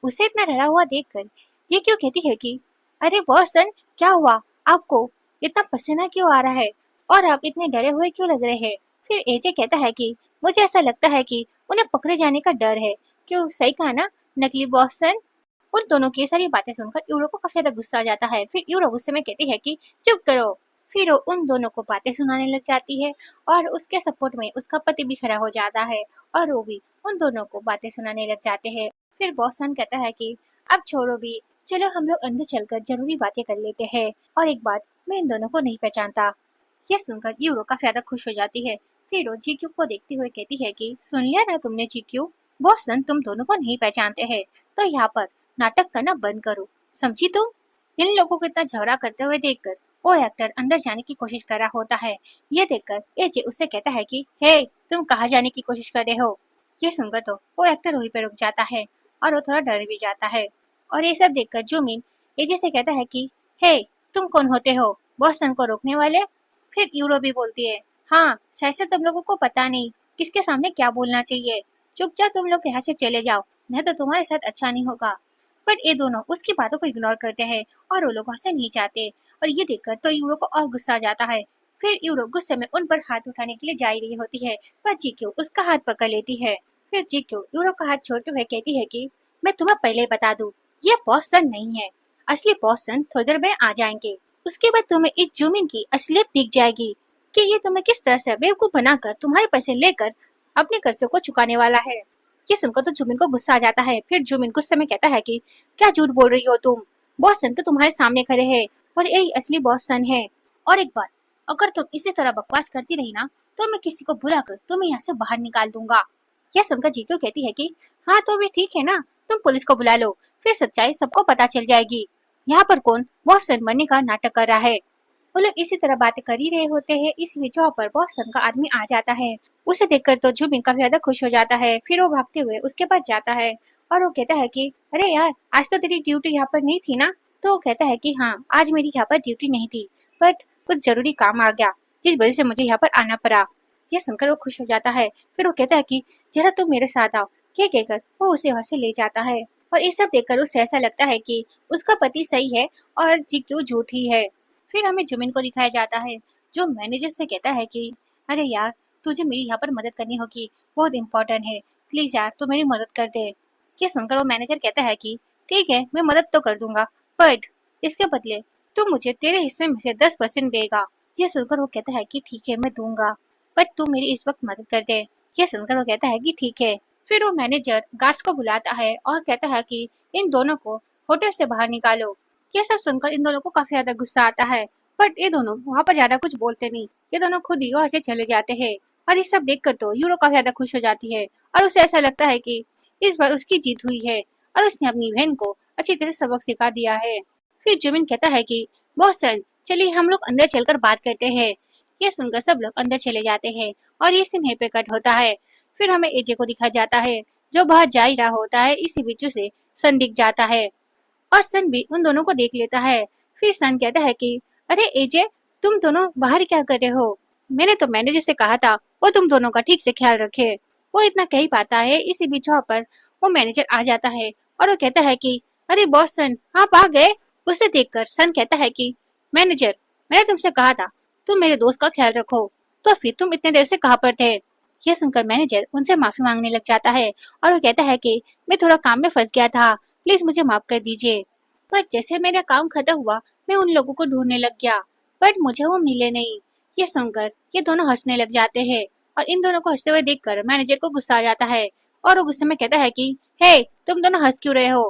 उसे इतना डरा हुआ देखकर ये क्यों कहती है कि अरे बॉसन, क्या हुआ आपको? इतना पसीना क्यों आ रहा है और आप इतने डरे हुए क्यों लग रहे हैं? फिर एजे कहता है कि मुझे ऐसा लगता है कि उन्हें पकड़े जाने का डर है। क्यों, सही कहा ना नकली बॉसन? उन दोनों की सारी बातें सुनकर यूरो को काफी ज्यादा गुस्सा आ जाता है। फिर यूरो गुस्से में कहती है कि चुप करो। फिर वो उन दोनों को बातें सुनाने लग जाती है और उसके सपोर्ट में उसका पति भी खड़ा हो जाता है और वो भी उन दोनों को बातें सुनाने लग जाते हैं। फिर बॉसन कहता है कि अब छोड़ो भी, चलो हम लोग अंदर चलकर जरूरी बातें कर लेते हैं। और एक बात, मैं इन दोनों को नहीं पहचानता। यह सुनकर यूरो काफी ज्यादा खुश हो जाती है। फिर वो जीक्यू को देखते हुए कहती है कि सुन लिया ना तुमने जीक्यू, बॉसन तुम दोनों को नहीं पहचानते हैं, तो यहाँ पर नाटक करना बंद करो, समझी तुम? इन लोगों को इतना झगड़ा करते हुए देखकर वो एक्टर अंदर जाने की कोशिश कर रहा होता है। ये देखकर एजे उससे कहता है कि हे, तुम कहाँ जाने की कोशिश कर रहे हो? ये सुनकर तो वो एक्टर वहीं पे रुक जाता है और वो थोड़ा डर भी जाता है। और ये सब देखकर जुमिन एजे से कहता है कि हे, तुम कौन होते हो बॉसन को रोकने वाले? फिर यूरो भी बोलती है हाँ, शायद से तुम लोगों को पता नहीं किसके सामने क्या बोलना चाहिए, चुपचाप तुम लोग यहाँ से चले जाओ, नहीं तो तुम्हारे साथ अच्छा नहीं होगा। पर ये दोनों उसकी बातों को इग्नोर करते हैं और वो लोग वहां से नहीं जाते। और ये देखकर तो यूरो को और गुस्सा आ जाता है। फिर यूरो गुस्से में उन पर हाथ उठाने के लिए जा ही रही होती है, पर जीक्यू उसका हाथ पकड़ लेती है। फिर जीक्यू यूरो का हाथ छोड़ते हुए कहती है कि मैं तुम्हें पहले बता दूं, ये बॉसन नहीं है, असली बॉसन थोड़ी देर में आ जाएंगे। उसके बाद तुम्हें इस जुमिन की असलियत दिख जाएगी कि ये तुम्हें किस तरह से बेवकूफ बनाकर तुम्हारे पैसे लेकर अपने कर्जों को चुकाने वाला है। ये सुनकर तो जुमिन को गुस्सा आ जाता है। फिर जुमिन गुस्से में कहता है कि क्या झूठ बोल रही हो तुम, बॉसन तो तुम्हारे सामने खड़े हैं और यही असली बॉसन है। और एक बार, अगर तुम इसी तरह बकवास करती रही ना तो मैं किसी को बुलाकर तुम्हें यहाँ से बाहर निकाल दूंगा। यह सुनकर जीतू कहती है कि हाँ तो भी ठीक है ना, तुम पुलिस को बुला लो, फिर सच्चाई सबको पता चल जाएगी यहाँ पर कौन बॉसन बनने का नाटक कर रहा है। वो लोग इसी तरह बातें कर ही रहे होते हैं, इसी बीच वहाँ पर बॉसन का आदमी आ जाता है। उसे देखकर तो जुबिन काफी ज्यादा खुश हो जाता है। फिर वो भागते हुए उसके पास जाता है और वो कहता है कि अरे यार, आज तो तेरी ड्यूटी यहाँ पर नहीं थी ना? तो वो कहता है कि हाँ, आज मेरी यहाँ पर ड्यूटी नहीं थी, बट कुछ जरूरी काम आ गया जिस वजह से मुझे यहाँ पर आना पड़ा। यह सुनकर वो खुश हो जाता है। फिर वो कहता है कि जरा तुम मेरे साथ आओ, क्या कहकर वो उसे वहां से ले जाता है। और ये सब देखकर उसे ऐसा लगता है कि उसका पति सही है और जी क्यों झूठी है। फिर हमें जुमिन को दिखाया जाता है जो मैनेजर से कहता है कि अरे यार, तुझे मेरी यहाँ पर मदद करनी होगी, बहुत इम्पोर्टेंट है, प्लीज यार तू मेरी मदद कर दे। ये सुनकर वो मैनेजर कहता है कि ठीक है, मैं मदद तो कर दूंगा, बट इसके बदले तू मुझे तेरे हिस्से में से 10% देगा। ये सुनकर वो कहता है कि ठीक है मैं दूंगा, बट तू मेरी इस वक्त मदद कर दे। ये सुनकर वो कहता है कि ठीक है। फिर वो मैनेजर गार्ड्स को बुलाता है और कहता है कि इन दोनों को होटल से बाहर निकालो। ये सब सुनकर इन दोनों को काफी ज्यादा गुस्सा आता है, बट ये दोनों वहाँ पर ज्यादा कुछ बोलते नहीं, ये दोनों खुद ही वहाँ से चले जाते हैं। और ये सब देखकर तो यूरो काफी ज्यादा खुश हो जाती है और उसे ऐसा लगता है कि इस बार उसकी जीत हुई है और उसने अपनी बहन को अच्छी तरह सबक सिखा दिया है। फिर जुमिन कहता है कि बॉस सर, चलिए हम लोग अंदर चलकर बात करते हैं। ये सुनकर सब लोग अंदर चले जाते हैं और ये सीन यहीं पे कट होता है। फिर हमें एजे को दिखाया जाता है जो बाहर जा ही रहा होता है। इसी बीच से सन दिख जाता है और सन भी उन दोनों को देख लेता है। फिर सन कहता है कि अरे एजे, तुम दोनों बाहर क्या कर रहे हो? मैंने तो मैनेजर से कहा था वो तुम दोनों का ठीक से ख्याल रखे। वो इतना कह ही पाता है, इसी बीच वहाँ पर वो मैनेजर आ जाता है और वो कहता है कि अरे बॉस सन, आप आ गए। उसे देखकर सन कहता है कि मैनेजर, मैंने तुमसे कहा था तुम मेरे दोस्त का ख्याल रखो, तो फिर तुम इतने देर से कहाँ पर थे? यह सुनकर मैनेजर उनसे माफी मांगने लग जाता है और वो कहता है कि मैं थोड़ा काम में फंस गया था, प्लीज मुझे माफ कर दीजिए। पर जैसे मेरा काम खत्म हुआ मैं उन लोगों को ढूंढने लग गया, बट मुझे वो मिले नहीं। ये सुनकर ये दोनों हंसने लग जाते हैं और इन दोनों को हंसते हुए देखकर मैनेजर को गुस्सा आ जाता है और वो गुस्से में कहता है कि हे, तुम दोनों हंस क्यों रहे हो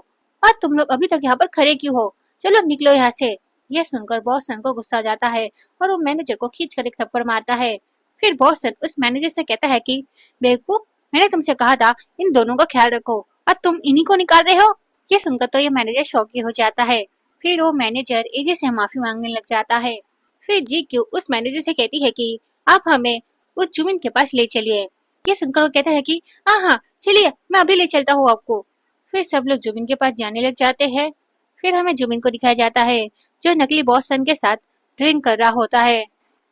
और तुम लोग अभी तक यहाँ पर खड़े क्यों हो? चलो निकलो यहाँ से। यह सुनकर बॉस सन को गुस्सा आ जाता है और वो मैनेजर को खींच कर एक थप्पड़ मारता है। फिर बॉस सन उस मैनेजर से कहता है कि बेवकूफ, मैंने तुमसे कहा था इन दोनों का ख्याल रखो और तुम इन्हीं को निकाल रहे हो। ये सुनकर तो ये मैनेजर शौकी हो जाता है। फिर वो मैनेजर एजे से माफी मांगने लग जाता है। फिर जी क्यू उस मैनेजर से कहती है कि आप हमें उस जुमिन के पास ले चलिए। ये सुनकर वो कहता है कि हाँ हाँ चलिए, मैं अभी ले चलता हूँ आपको। फिर सब लोग जुमिन के पास जाने लग जाते हैं। फिर हमें जुमिन को दिखाया जाता है जो नकली बॉस सन के साथ ड्रिंक कर रहा होता है।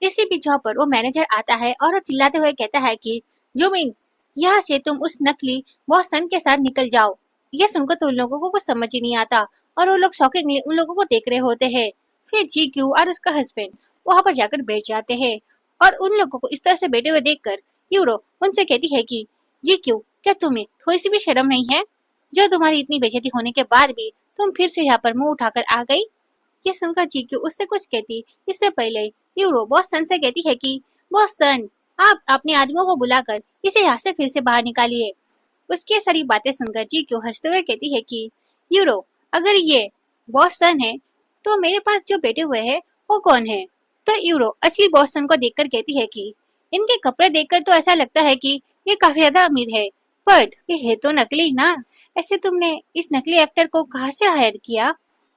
इसी बीच वहाँ पर वो मैनेजर आता है और वो चिल्लाते हुए कहता है कि जुमिन, यहाँ से तुम उस नकली बॉस सन के साथ निकल जाओ। ये सुनकर तो उन लोगों को कुछ समझ ही नहीं आता और वो लोग शॉकिंगली उन लोगों को देख रहे होते हैं। फिर जी क्यू और उसका हस्बैंड वहाँ पर जाकर बैठ जाते हैं और उन लोगों को इस तरह से बैठे हुए देखकर यूरो उनसे कहती है कि जी क्यू, क्या तुम्हें थोड़ी सी भी शर्म नहीं है? जो तुम्हारी इतनी बेइज्जती होने के बाद भी तुम फिर से यहाँ पर मुंह उठाकर आ गई। ये सुनकर जी क्यू उससे कुछ कहती इससे पहले यूरो बॉस सन से कहती है कि बॉस सन, आप अपने आदमियों को बुलाकर इसे यहाँ से फिर से बाहर निकालिए। उसकी सारी बातें सुनकर जी क्यू हंसते हुए कहती है कि यूरो, अगर ये बॉस सन है तो मेरे पास जो बैठे हुए हैं वो कौन है? तो यूरो असली बॉस सन को देखकर कहती है कि इनके कपड़े देखकर तो ऐसा लगता है कि ये काफी ज्यादा अमीर है, पर ये है तो नकली ना। ऐसे तुमने इस नकली एक्टर को कहाँ से हायर किया?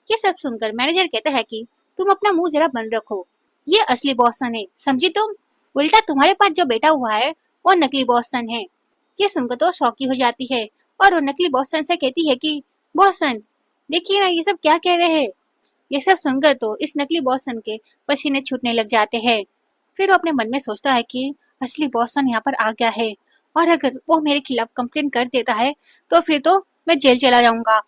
ये सब सुनकर मैनेजर कहता है कि तुम अपना मुंह जरा बंद रखो, ये असली बॉस सन है, समझी तुम? उल्टा तुम्हारे पास जो बैठा हुआ है वो नकली बॉस सन है। ये सुनकर तो शौकी हो जाती है और वो नकली बॉस सन से कहती है कि बॉस सन, देखिए ना ये सब क्या कह रहे हैं। ये सब सुनकर तो इस नकली बॉस सन के पसीने छूटने लग जाते हैं। फिर वो अपने मन में सोचता है कि असली बॉस सन यहाँ पर आ गया है और अगर वो मेरे खिलाफ कंप्लेन कर देता है तो फिर तो मैं जेल चला जाऊंगा।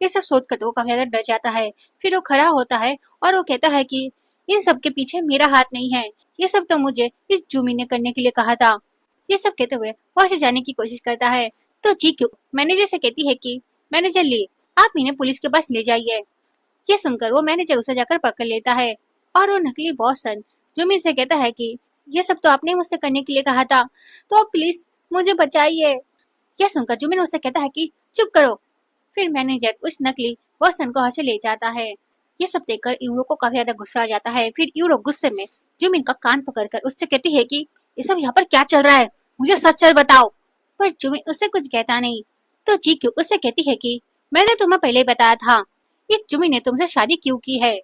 ये सब सोचकर तो वो काफी ज्यादा डर जाता है। फिर वो खड़ा होता है और वो कहता है कि इन सब के पीछे मेरा हाथ नहीं है, ये सब तो मुझे इस जूमी ने करने के लिए कहा था। ये सब कहते हुए वहां से जाने की कोशिश करता है तो जी क्यों मैनेजर से कहती है कि मैनेजर ली, आप इन्हें पुलिस के पास ले जाइए। ये सुनकर वो मैनेजर उसे जाकर पकड़ लेता है और वो नकली बॉस सन जुमिन से कहता है कि ये सब तो आपने मुझसे करने के लिए कहा था, तो प्लीज मुझे बचाइए। यह सुनकर जुमिन उसे कहता है कि चुप करो। फिर मैनेजर उस नकली बॉस सन को वहां से ले जाता है। ये सब देखकर यूरो को काफी ज्यादा गुस्सा आ जाता है। फिर यूरो गुस्से में जुमिन का कान पकड़कर उससे कहती है कि ये सब यहाँ पर क्या चल रहा है, मुझे सच सच बताओ। पर जुमिन उससे कुछ कहता नहीं तो जी क्यों उससे कहती है कि मैंने तुम्हें पहले ही बताया था इस जुमिन ने तुमसे शादी क्यों की है,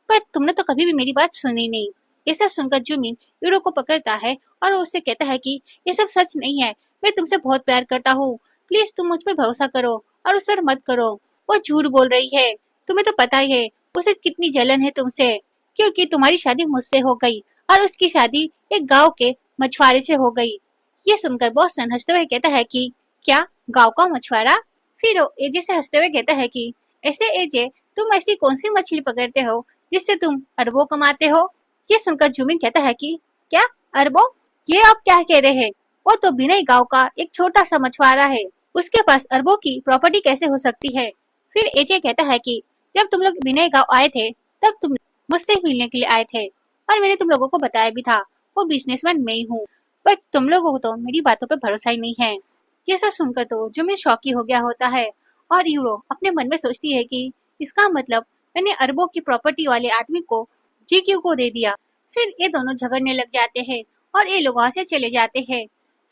पर तुमने तो कभी भी मेरी बात सुनी नहीं। ये सब सुनकर जुमिन यूरो को पकड़ता है और वो उससे कहता है कि ये सब सच नहीं है, मैं तुमसे बहुत प्यार करता हूँ, प्लीज तुम मुझ पर भरोसा करो और उस पर मत करो। वो झूठ बोल रही है, तुम्हें तो पता ही है उसे कितनी जलन है तुमसे, क्योंकि तुम्हारी शादी मुझसे हो गई और उसकी शादी एक गाँव के मछुआरे से हो गई। ये सुनकर बॉस सन हंसते हुए कहता है कि क्या गाँव का मछुआरा? फिर वो एजे से हंसते हुए कहता है कि ऐसे एजे, तुम ऐसी कौन सी मछली पकड़ते हो जिससे तुम अरबों कमाते हो? ये सुनकर जुमिन कहता है कि क्या अरबों? ये आप क्या कह रहे हैं? वो तो बिना गांव का एक छोटा सा मछुआरा है, उसके पास अरबों की प्रॉपर्टी कैसे हो सकती है? फिर एजे कहता है कि जब तुम लोग बिना गांव आए थे तब तुम मुझसे मिलने के लिए आए थे और मैंने तुम लोगों को बताया भी था वो बिजनेसमैन मैं ही हूँ, बट तुम लोगों को तो मेरी बातों पर भरोसा ही नहीं है। ये सब सुनकर तो जुमिन शॉकी हो गया होता है और यूरो अपने मन में सोचती है कि इसका मतलब मैंने अरबों की प्रॉपर्टी वाले आदमी को जीक्यू को दे दिया। फिर ये दोनों झगड़ने लग जाते हैं और ये लोग वहां से चले जाते हैं।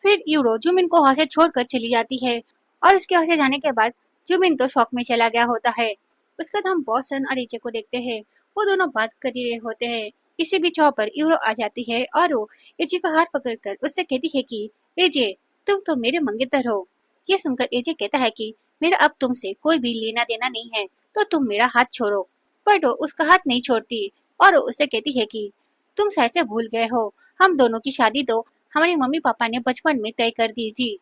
फिर यूरो जुमिन को वहां से छोड़कर चली जाती है और उसके वहां से जाने के बाद जुमिन तो शौक में चला गया होता है। उसके बाद हम बॉस सन और एजे को देखते हैं, वो दोनों बात कर ही रहे होते हैं। इसी बीच वहाँ पर यूरो आ जाती है और वो एजे का हाथ पकड़कर उससे कहती है कि एजे, तुम तो मेरे मंगेतर हो। ये सुनकर एजे कहता है कि मेरा अब तुमसे कोई भी लेना देना नहीं है, तो तुम मेरा हाथ छोड़ो। पर वो उसका हाथ नहीं छोड़ती और वो उससे कहती है कि तुम शायद से भूल गए हो, हम दोनों की शादी तो हमारे मम्मी पापा ने बचपन में तय कर दी थी।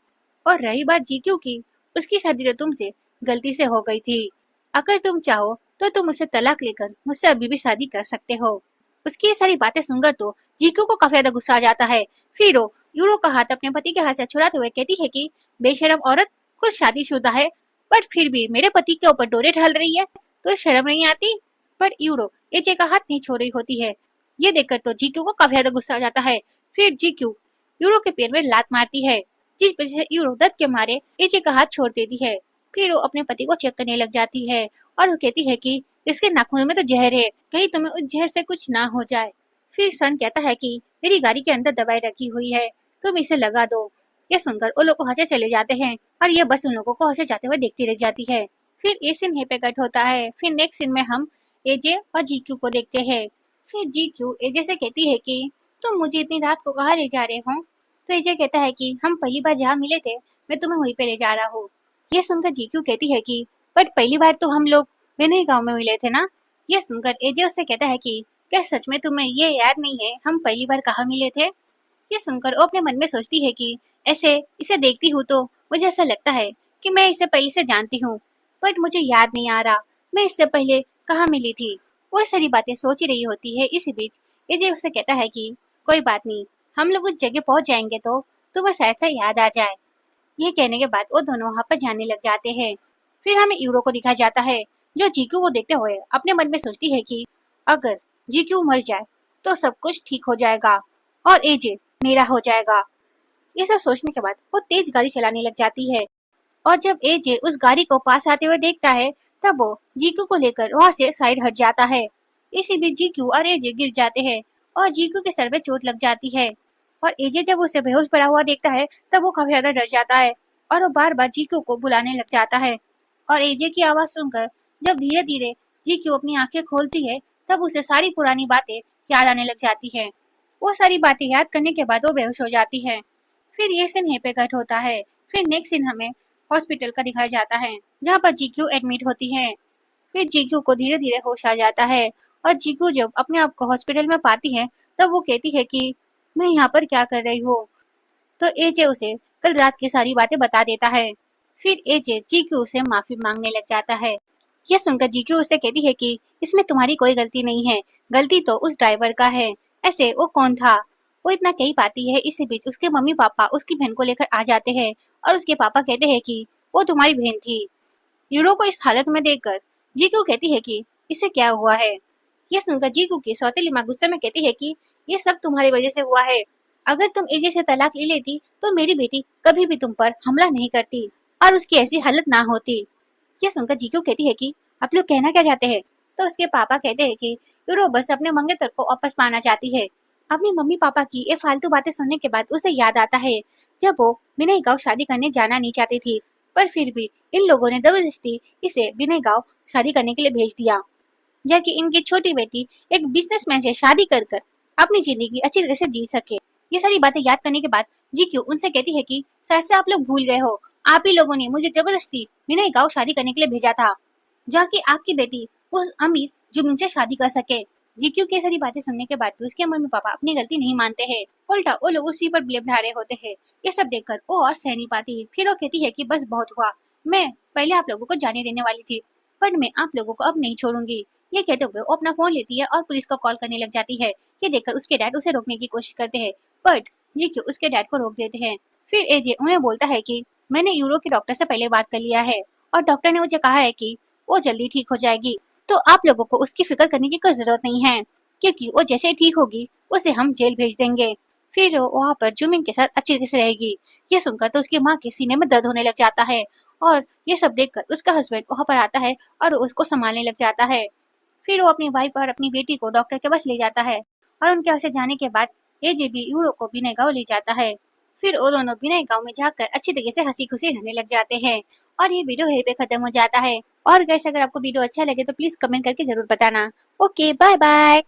और रही बात जीक्यू की, उसकी शादी तो तुमसे गलती से हो गई थी। अगर तुम चाहो तो तुम मुझसे तलाक लेकर मुझसे अभी भी शादी कर सकते हो। उसकी ये सारी बातें सुनकर तो जीक्यू को काफी ज्यादा गुस्सा आ जाता है। फिर वो यूरो का हाथ अपने पति के हाथ से छुड़ाते हुए कहती है कि बेशरम औरत, खुद शादीशुदा है पर फिर भी मेरे पति के ऊपर डोरे ढल रही है, तो शर्म नहीं आती। पर यूरो एजे का हाथ नहीं छोड़ रही होती है। ये देखकर तो जीक्यू को काफी ज्यादा गुस्सा आ जाता है। फिर जीक्यू यूरो के पैर में लात मारती है, जिस वजह से यूरो दर्द के मारे एजे का हाथ छोड़ देती है। फिर वो अपने पति को चेक करने लग जाती है और वो कहती है कि इसके नाखूनों में तो जहर है, कहीं तुम्हें उस जहर से कुछ ना हो जाए। फिर सन कहता है कि मेरी गाड़ी के अंदर दवाई रखी हुई है, तुम इसे लगा दो। ये सुनकर वो लोग हंसे चले जाते हैं और ये बस उन लोगों को हंसे जाते हुए देखती रह जाती है। फिर ये सीन यहीं पे कट होता है। फिर नेक्स्ट सीन में हम एजे और जीक्यू को देखते हैं। फिर जीक्यू एजे से कहती है कि तुम मुझे इतनी रात को कहाँ ले जा रहे हो। तो एजे कहता है कि हम पहली बार जहाँ मिले थे मैं तुम्हें वहीं पे ले जा रहा हूँ। ये सुनकर जीक्यू कहती है कि बट पहली बार तो हम लोग विनय गांव में मिले थे ना। ये सुनकर एजे उससे कहता है कि क्या सच में तुम्हें ये याद नहीं है हम पहली बार कहाँ मिले थे। ये सुनकर वो अपने मन में सोचती है कि ऐसे इसे देखती हूँ तो मुझे ऐसा लगता है कि मैं इसे पहले से जानती हूँ, बट मुझे याद नहीं आ रहा मैं इससे पहले कहाँ मिली थी। वो सारी बातें सोच ही रही होती है। इसी बीच एजे उसे कहता है कि कोई बात नहीं, हम लोग उस जगह पहुंच जाएंगे तो तुम्हें शायद से याद आ जाए। ये कहने के बाद वो दोनों वहां पर जाने लग जाते हैं। फिर हमें यूरो को दिखाया जाता है, जो जीक्यू को देखते हुए अपने मन में सोचती है कि अगर जीक्यू मर जाए तो सब कुछ ठीक हो जाएगा और एजे मेरा हो जाएगा। ये सब सोचने के बाद वो तेज गाड़ी चलाने लग जाती है और जब एजे उस गाड़ी को पास आते हुए देखता है तब वो जीक्यू को लेकर वहां से साइड हट जाता है। इसी बीच जीक्यू और एजे गिर जाते हैं और जीक्यू के सर में चोट लग जाती है और एजे जब उसे बेहोश पड़ा हुआ देखता है तब वो काफी ज्यादा डर जाता है और वो बार बार जीक्यू को बुलाने लग जाता है। और एजे की आवाज सुनकर जब धीरे धीरे जीक्यू अपनी आंखें खोलती है तब उसे सारी पुरानी बातें याद आने लग जाती है। वो सारी बातें याद करने के बाद वो बेहोश हो जाती है। फिर ये सीन यहीं पे कट होता है। फिर नेक्स्ट सीन हमें हॉस्पिटल का दिखाया जाता है, जहाँ पर जीक्यू एडमिट होती है। फिर जीक्यू को धीरे धीरे होश आ जाता है और जीक्यू जब अपने आप को हॉस्पिटल में पाती है तब वो कहती है कि मैं यहाँ पर क्या कर रही हूँ। तो एजे उसे कल रात की सारी बातें बता देता है। फिर एजे जीक्यू से माफी मांगने लग जाता है। यह सुनकर जीक्यू उसे कहती है कि इसमें तुम्हारी कोई गलती नहीं है, गलती तो उस ड्राइवर का है। ऐसे वो कौन था। वो इतना कही पाती है। इसी बीच उसके मम्मी पापा उसकी बहन को लेकर आ जाते हैं और उसके पापा कहते हैं कि वो तुम्हारी बहन थी। यूरो को इस हालत में देखकर जीक्यू कहती है कि इसे क्या हुआ है। यह सुनकर जीक्यू की सौतेली माँ गुस्से में कहती है कि ये सब तुम्हारी वजह से हुआ है। अगर तुम एजे से तलाक ले लेती तो मेरी बेटी कभी भी तुम पर हमला नहीं करती और उसकी ऐसी हालत ना होती। ये सुनकर जीक्यू कहती है कि आप लोग कहना क्या चाहते हैं। तो उसके पापा कहते हैं कि यूरो बस अपने मंगेतर को वापस पाना चाहती है। अपने मम्मी पापा की ये फालतू बातें सुनने के बाद उसे याद आता है जब वो विनय गांव शादी करने जाना नहीं चाहती थी, पर फिर भी इन लोगों ने जबरदस्ती इसे विनय गांव शादी करने के लिए भेज दिया, जबकि इनकी छोटी बेटी एक बिजनेसमैन से शादी कर कर अपनी जिंदगी अच्छी तरह से जी सके। ये सारी बातें याद करने के बाद जीक्यू उनसे कहती है कि शायद से आप लोग भूल गए हो, आप ही लोगों ने मुझे जबरदस्ती विनय गांव शादी करने के लिए भेजा था, जाकि आपकी बेटी उस अमीर जुमिन से शादी कर सके। जीक्यू की सारी बातें सुनने के बाद भी उसके मम्मी पापा अपनी गलती नहीं मानते हैं, उल्टा वो लोग उसी पर ब्लेम ढा रहे होते हैं। ये सब देखकर वो और सह नहीं पाती। फिर वो कहती है कि बस बहुत हुआ, मैं पहले आप लोगों को जाने देने वाली थी पर मैं आप लोगों को अब नहीं छोड़ूंगी। ये कहते हुए वो अपना फोन लेती है और पुलिस को कॉल करने लग जाती है। ये देखकर उसके डैड उसे रोकने की कोशिश करते हैं, बट जीक्यू उसके डैड को रोक देते हैं। फिर एजे उन्हें बोलता है कि मैंने यूरो के डॉक्टर से पहले बात कर लिया है और डॉक्टर ने मुझे कहा है कि वो जल्दी ठीक हो जाएगी, तो आप लोगों को उसकी फिक्र करने की कोई जरूरत नहीं है, क्योंकि वो जैसे ही ठीक होगी उसे हम जेल भेज देंगे। फिर वो वहाँ पर जुमिन के साथ अच्छी तरह से रहेगी। ये सुनकर तो उसकी माँ के सीने में दर्द होने लग जाता है और ये सब देखकर उसका हस्बैंड वहाँ पर आता है और उसको संभालने लग जाता है। फिर वो अपनी वाइफ और अपनी बेटी को डॉक्टर के पास ले जाता है और उनके पास जाने के बाद एजे भी यूरो को बिना गाँव ले जाता है। फिर वो दोनों बिना गाँव में जाकर अच्छी तरीके से हंसी खुशी रहने लग जाते हैं और ये वीडियो यहीं पे खत्म हो जाता है। और गैस अगर आपको वीडियो अच्छा लगे तो प्लीज कमेंट करके जरूर बताना। Okay, bye bye.